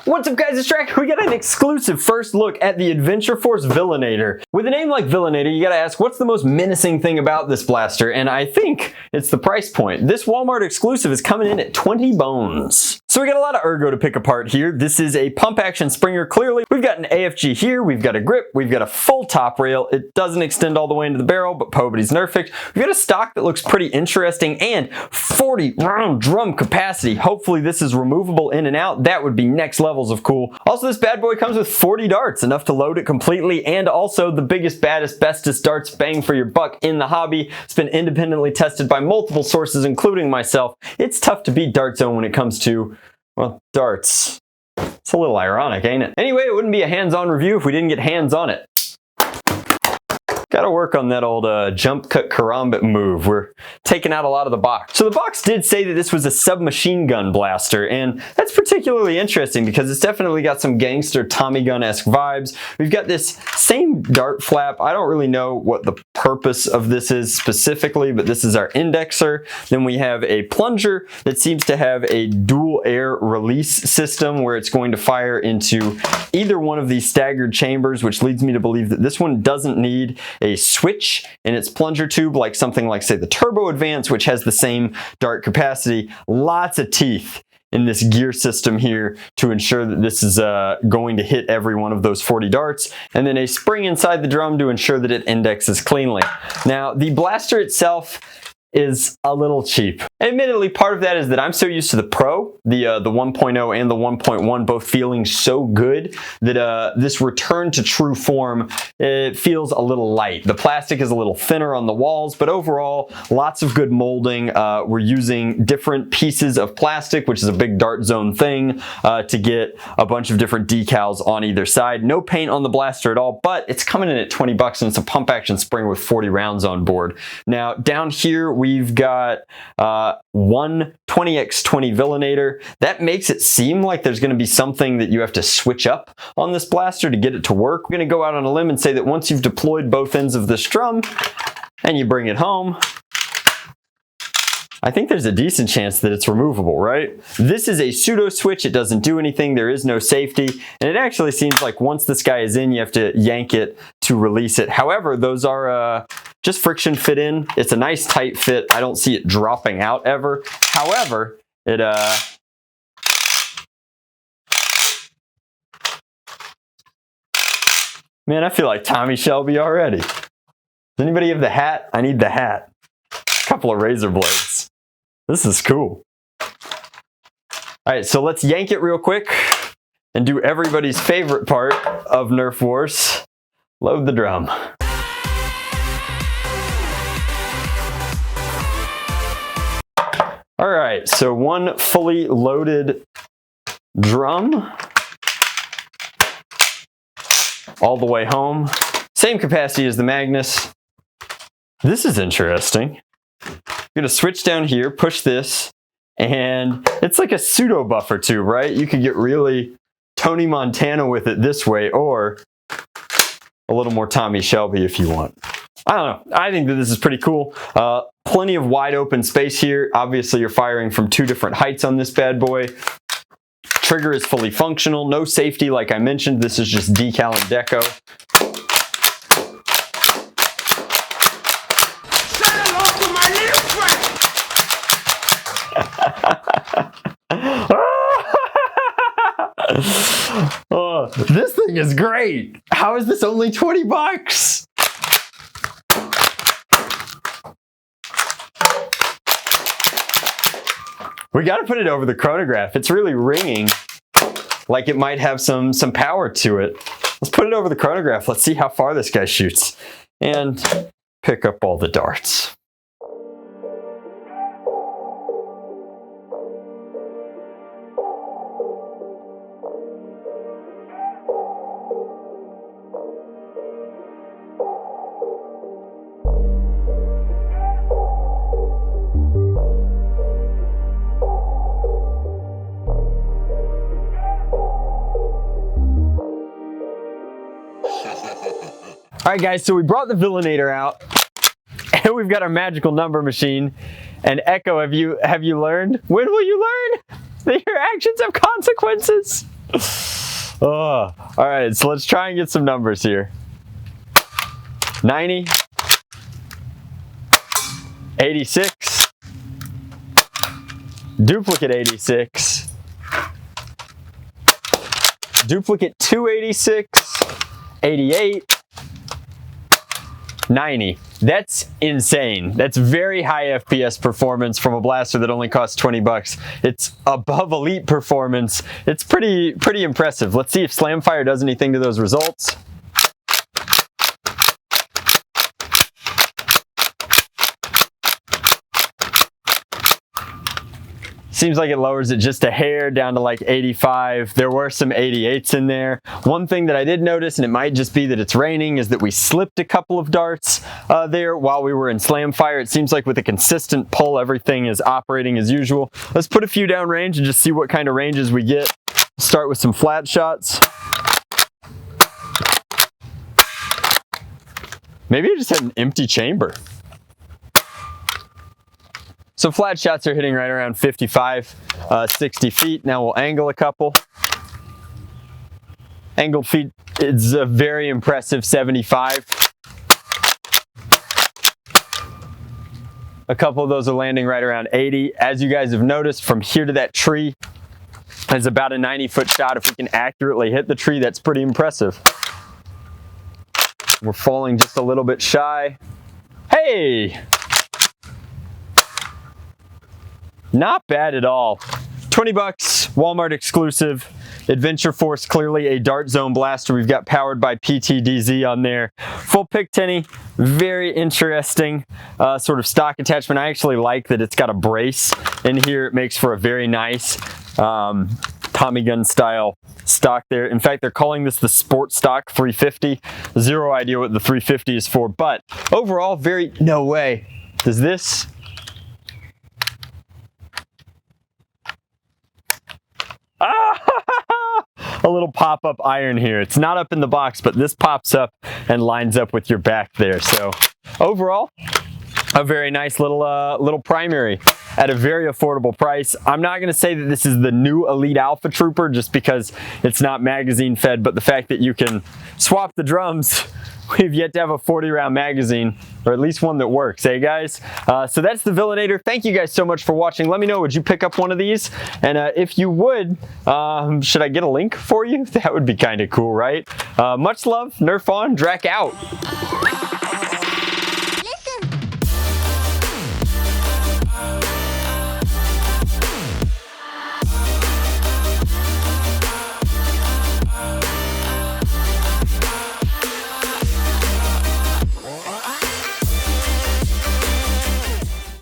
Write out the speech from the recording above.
What's up guys, it's Drac. We got an exclusive first look at the Adventure Force Villainator. With a name like Villainator, you gotta ask, what's the most menacing thing about this blaster? And I think it's the price point. This Walmart exclusive is coming in at 20 bones. So we got a lot of ergo to pick apart here. This is a pump action Springer, clearly. We've got an AFG here, we've got a grip, we've got a full top rail. It doesn't extend all the way into the barrel, but Pobody's Nerf fixed. We've got a stock that looks pretty interesting and 40 round drum capacity. Hopefully this is removable in and out. That would be next levels of cool. Also, this bad boy comes with 40 darts, enough to load it completely, and also the biggest, baddest, bestest darts bang for your buck in the hobby. It's been independently tested by multiple sources, including myself. It's tough to beat Dart Zone when it comes to, well, darts. It's a little ironic, ain't it? Anyway, it wouldn't be a hands-on review if we didn't get hands on it. Gotta work on that old jump cut karambit move. We're taking out a lot of the box. So the box did say that this was a submachine gun blaster, and that's particularly interesting because it's definitely got some gangster Tommy gun-esque vibes. We've got this same dart flap. I don't really know what the purpose of this is specifically, but this is our indexer. Then we have a plunger that seems to have a dual air release system where it's going to fire into either one of these staggered chambers, which leads me to believe that this one doesn't need a switch in its plunger tube like something like, say, the Turbo Advance, which has the same dart capacity. Lots of teeth in this gear system here to ensure that this is going to hit every one of those 40 darts, and then a spring inside the drum to ensure that it indexes cleanly. Now, the blaster itself is a little cheap. Admittedly, part of that is that I'm so used to the Pro, the 1.0 and the 1.1 both feeling so good that this return to true form, it feels a little light. The plastic is a little thinner on the walls, but overall, lots of good molding. We're using different pieces of plastic, which is a big Dart Zone thing, to get a bunch of different decals on either side. No paint on the blaster at all, but it's coming in at 20 bucks and it's a pump action Springer with 40 rounds on board. Now, down here, we've got one 20x20 Villainator. That makes it seem like there's going to be something that you have to switch up on this blaster to get it to work. We're going to go out on a limb and say that once you've deployed both ends of this drum and you bring it home, I think there's a decent chance that it's removable, right? This is a pseudo switch. It doesn't do anything. There is no safety. And it actually seems like once this guy is in, you have to yank it to release it. However, those are just friction fit in. It's a nice tight fit. I don't see it dropping out ever. However, it man, I feel like Tommy Shelby already. Does anybody have the hat? I need the hat. A couple of razor blades. This is cool. All right, so let's yank it real quick and do everybody's favorite part of Nerf Wars. Load the drum. All right, so one fully loaded drum all the way home. Same capacity as the Magnus. This is interesting. I'm gonna switch down here, push this, and it's like a pseudo buffer tube, right? You could get really Tony Montana with it this way, or a little more Tommy Shelby if you want. I don't know. I think that this is pretty cool. Plenty of wide open space here. Obviously, you're firing from two different heights on this bad boy. Trigger is fully functional. No safety, like I mentioned. This is just decal and deco. Oh, this thing is great. How is this only 20 bucks? We got to put it over the chronograph. It's really ringing like it might have some power to it. Let's put it over the chronograph. Let's see how far this guy shoots and pick up all the darts. All right, guys, so we brought the Villainator out, and we've got our magical number machine, And Echo, have you learned? When will you learn that your actions have consequences? Oh, all right, so let's try and get some numbers here. 90, 86, duplicate 86, duplicate 286, 88, 90. That's insane. That's very high FPS performance from a blaster that only costs 20 bucks. It's above elite performance. It's pretty impressive. Let's see if Slamfire does anything to those results. Seems like it lowers it just a hair down to like 85. There were some 88s in there. One thing that I did notice, and it might just be that it's raining, is that we slipped a couple of darts there while we were in Slamfire. It seems like with a consistent pull, everything is operating as usual. Let's put a few down range and just see what kind of ranges we get. Start with some flat shots. Maybe I just had an empty chamber. So flat shots are hitting right around 55, 60 feet. Now we'll angle a couple. Angled feet is a very impressive 75. A couple of those are landing right around 80. As you guys have noticed, from here to that tree is about a 90-foot shot. If we can accurately hit the tree, that's pretty impressive. We're falling just a little bit shy. Hey! Not bad at all. 20 bucks, Walmart exclusive. Adventure Force, clearly a dart zone blaster. We've got powered by PTDZ on there. Full pick tinny, very interesting sort of stock attachment. I actually like that it's got a brace in here. It makes for a very nice Tommy gun style stock there. In fact, they're calling this the Sport Stock 350. Zero idea what the 350 is for, but overall, no way. Does this? A little pop-up iron here. It's not up in the box, but this pops up and lines up with your back there. So overall, a very nice little primary at a very affordable price. I'm not going to say that this is the new Elite Alpha Trooper just because it's not magazine fed, but the fact that you can swap the drums, we've yet to have a 40-round magazine, or at least one that works, hey guys? So that's the Villainator. Thank you guys so much for watching. Let me know, would you pick up one of these? And if you would, should I get a link for you? That would be kind of cool, right? Much love, Nerf on, Drac out.